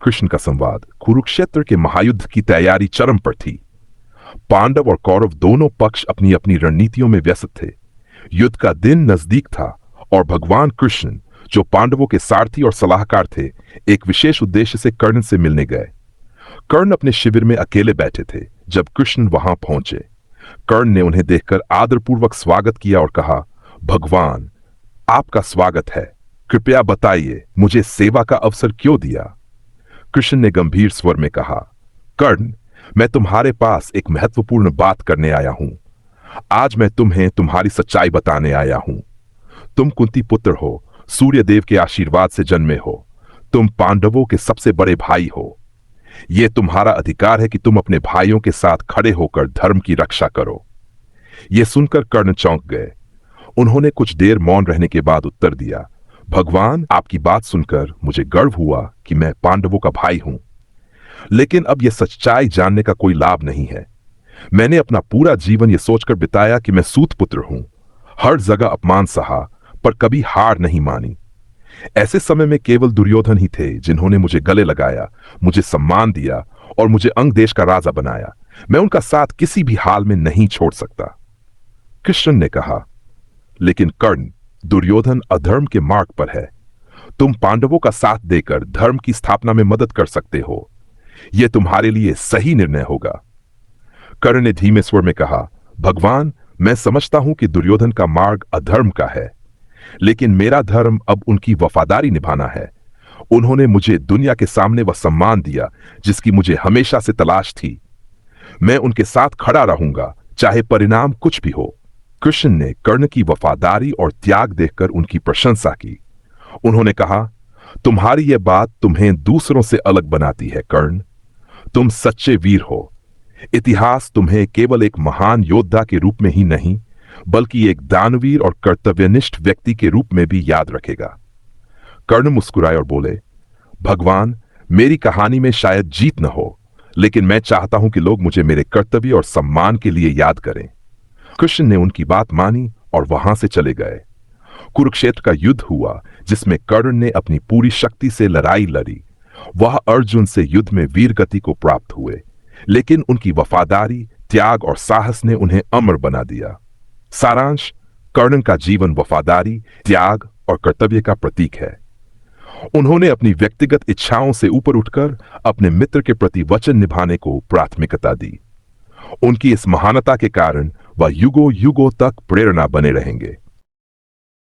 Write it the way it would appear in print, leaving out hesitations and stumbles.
कृष्ण का संवाद। कुरुक्षेत्र के महायुद्ध की तैयारी चरम पर थी। पांडव और कौरव दोनों पक्ष अपनी अपनी रणनीतियों में व्यस्त थे। युद्ध का दिन नजदीक था और भगवान कृष्ण, जो पांडवों के सारथी और सलाहकार थे, एक विशेष उद्देश्य से कर्ण से मिलने गए। कर्ण अपने शिविर में अकेले बैठे थे जब कृष्ण वहां पहुंचे। कर्ण ने उन्हें देखकर आदरपूर्वक स्वागत किया और कहा, भगवान, आपका स्वागत है। कृपया बताइए, मुझे सेवा का अवसर क्यों दिया? कृष्ण ने गंभीर स्वर में कहा, कर्ण, मैं तुम्हारे पास एक महत्वपूर्ण बात करने आया हूं। आज मैं तुम्हें तुम्हारी सच्चाई बताने आया हूं। तुम कुंती पुत्र हो, सूर्य देव के आशीर्वाद से जन्मे हो। तुम पांडवों के सबसे बड़े भाई हो। यह तुम्हारा अधिकार है कि तुम अपने भाइयों के साथ खड़े होकर धर्म की रक्षा करो। यह सुनकर कर्ण चौंक गए। उन्होंने कुछ देर मौन रहने के बाद उत्तर दिया, भगवान, आपकी बात सुनकर मुझे गर्व हुआ कि मैं पांडवों का भाई हूं। लेकिन अब यह सच्चाई जानने का कोई लाभ नहीं है। मैंने अपना पूरा जीवन यह सोचकर बिताया कि मैं सूत पुत्र हूं। हर जगह अपमान सहा, पर कभी हार नहीं मानी। ऐसे समय में केवल दुर्योधन ही थे जिन्होंने मुझे गले लगाया, मुझे सम्मान दिया और मुझे अंग देश का राजा बनाया। मैं उनका साथ किसी भी हाल में नहीं छोड़ सकता। कृष्ण ने कहा, लेकिन कर्ण, दुर्योधन अधर्म के मार्ग पर है। तुम पांडवों का साथ देकर धर्म की स्थापना में मदद कर सकते हो। यह तुम्हारे लिए सही निर्णय होगा। कर्ण ने धीमे स्वर में कहा, भगवान, मैं समझता हूं कि दुर्योधन का मार्ग अधर्म का है, लेकिन मेरा धर्म अब उनकी वफादारी निभाना है। उन्होंने मुझे दुनिया के सामने वह सम्मान दिया जिसकी मुझे हमेशा से तलाश थी। मैं उनके साथ खड़ा रहूंगा, चाहे परिणाम कुछ भी हो। कृष्ण ने कर्ण की वफादारी और त्याग देखकर उनकी प्रशंसा की। उन्होंने कहा, तुम्हारी यह बात तुम्हें दूसरों से अलग बनाती है कर्ण। तुम सच्चे वीर हो। इतिहास तुम्हें केवल एक महान योद्धा के रूप में ही नहीं, बल्कि एक दानवीर और कर्तव्यनिष्ठ व्यक्ति के रूप में भी याद रखेगा। कर्ण मुस्कुराए और बोले, भगवान, मेरी कहानी में शायद जीत न हो, लेकिन मैं चाहता हूं कि लोग मुझे मेरे कर्तव्य और सम्मान के लिए याद करें। कृष्ण ने उनकी बात मानी और वहां से चले गए। कुरुक्षेत्र का युद्ध हुआ, जिसमें कर्ण ने अपनी पूरी शक्ति से लड़ाई लड़ी। वह अर्जुन से युद्ध में वीर गति को प्राप्त हुए, लेकिन उनकी वफादारी, त्याग और साहस ने उन्हें अमर बना दिया। सारांश, कर्ण का जीवन वफादारी, त्याग और कर्तव्य का प्रतीक है। उन्होंने अपनी व्यक्तिगत इच्छाओं से ऊपर उठकर अपने मित्र के प्रति वचन निभाने को प्राथमिकता दी। उनकी इस महानता के कारण वह युगों युगों तक प्रेरणा बने रहेंगे।